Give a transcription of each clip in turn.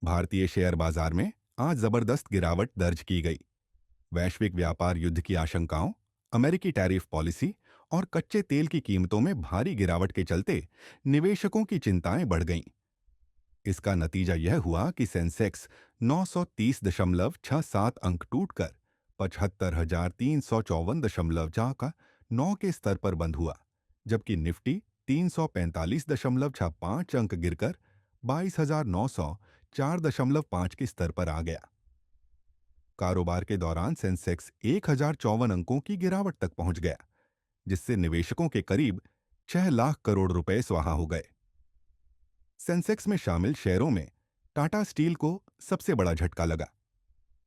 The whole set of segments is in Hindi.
भारतीय शेयर बाजार में आज जबरदस्त गिरावट दर्ज की गई। वैश्विक व्यापार युद्ध की आशंकाओं, अमेरिकी टैरिफ पॉलिसी और कच्चे तेल की कीमतों में भारी गिरावट के चलते निवेशकों की चिंताएं बढ़ गईं। इसका नतीजा यह हुआ कि सेंसेक्स 930.67 अंक टूटकर 75,354.9 के स्तर पर बंद हुआ, जबकि निफ्टी 345.5 अंक गिरकर 22,904.5 के स्तर पर आ गया। कारोबार के दौरान सेंसेक्स 1,054 अंकों की गिरावट तक पहुंच गया, जिससे निवेशकों के करीब 6 लाख करोड़ रुपए स्वाहा हो गए। सेंसेक्स में शामिल शेयरों में टाटा स्टील को सबसे बड़ा झटका लगा,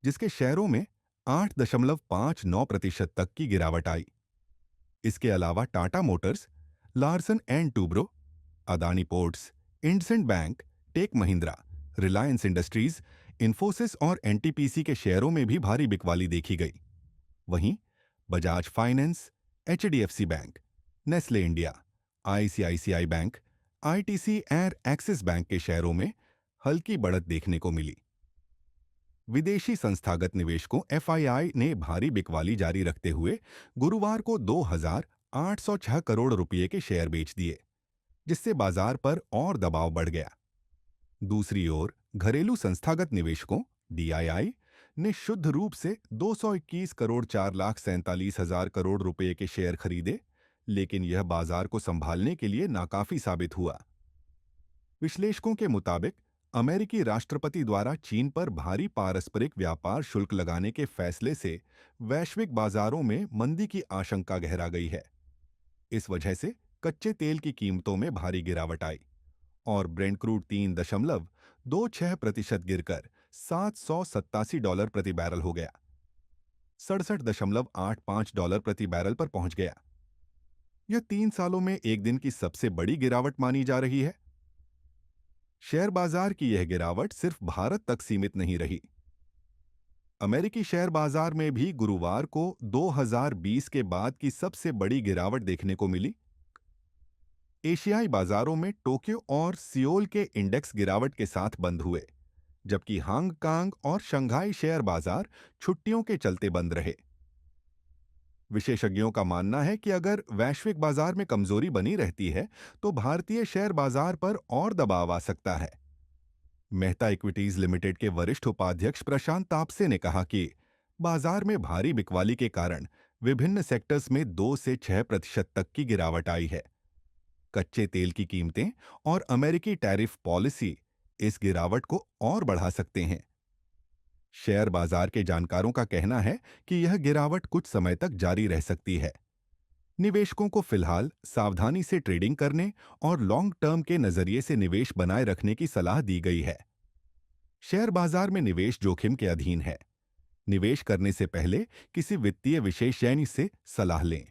जिसके शेयरों में 8.59% तक की गिरावट आई। इसके अलावा Tata motors, Larsen and Toubro, Adani ports, IndusInd bank, tech Mahindra, Reliance industries, Infosys और एनटीपीसी के शेयरों में भी भारी बिकवाली देखी गई। वहीं Bajaj finance, HDFC bank, Nestle India, ICICI bank, ITC और एक्सिस बैंक के शेयरों में हल्की बढ़त देखने को मिली। विदेशी संस्थागत निवेशकों एफआईआई ने भारी बिकवाली जारी रखते हुए गुरुवार को 2,806 करोड़ रुपए के शेयर बेच दिए, जिससे बाजार पर और दबाव बढ़ गया। दूसरी ओर घरेलू संस्थागत निवेशकों डीआईआई ने शुद्ध रूप से 221 करोड़ 4,47,000 करोड़ रुपए के शेयर खरीदे, लेकिन यह बाजार को संभालने के लिए नाकाफी साबित हुआ। विश्लेषकों के मुताबिक अमेरिकी राष्ट्रपति द्वारा चीन पर भारी पारस्परिक व्यापार शुल्क लगाने के फैसले से वैश्विक बाजारों में मंदी की आशंका गहरा गई है। इस वजह से कच्चे तेल की कीमतों में भारी गिरावट आई और ब्रेंट क्रूड 3.26% गिरकर $787 प्रति बैरल हो गया, $67.85 प्रति बैरल पर पहुंच गया। यह 3 सालों में एक दिन की सबसे बड़ी गिरावट मानी जा रही है। शेयर बाजार की यह गिरावट सिर्फ भारत तक सीमित नहीं रही। अमेरिकी शेयर बाजार में भी गुरुवार को 2020 के बाद की सबसे बड़ी गिरावट देखने को मिली। एशियाई बाजारों में टोक्यो और सियोल के इंडेक्स गिरावट के साथ बंद हुए, जबकि हांगकांग और शंघाई शेयर बाजार छुट्टियों के चलते बंद रहे। विशेषज्ञों का मानना है कि अगर वैश्विक बाजार में कमजोरी बनी रहती है, तो भारतीय शेयर बाजार पर और दबाव आ सकता है। मेहता इक्विटीज लिमिटेड के वरिष्ठ उपाध्यक्ष प्रशांत तापसे ने कहा कि बाजार में भारी बिकवाली के कारण विभिन्न सेक्टर्स में 2 से 6% तक की गिरावट आई है। कच्चे तेल की कीमतें और अमेरिकी टैरिफ पॉलिसी इस गिरावट को और बढ़ा सकते हैं। शेयर बाजार के जानकारों का कहना है कि यह गिरावट कुछ समय तक जारी रह सकती है। निवेशकों को फिलहाल सावधानी से ट्रेडिंग करने और लॉन्ग टर्म के नजरिए से निवेश बनाए रखने की सलाह दी गई है। शेयर बाजार में निवेश जोखिम के अधीन है। निवेश करने से पहले किसी वित्तीय विशेषज्ञ से सलाह लें।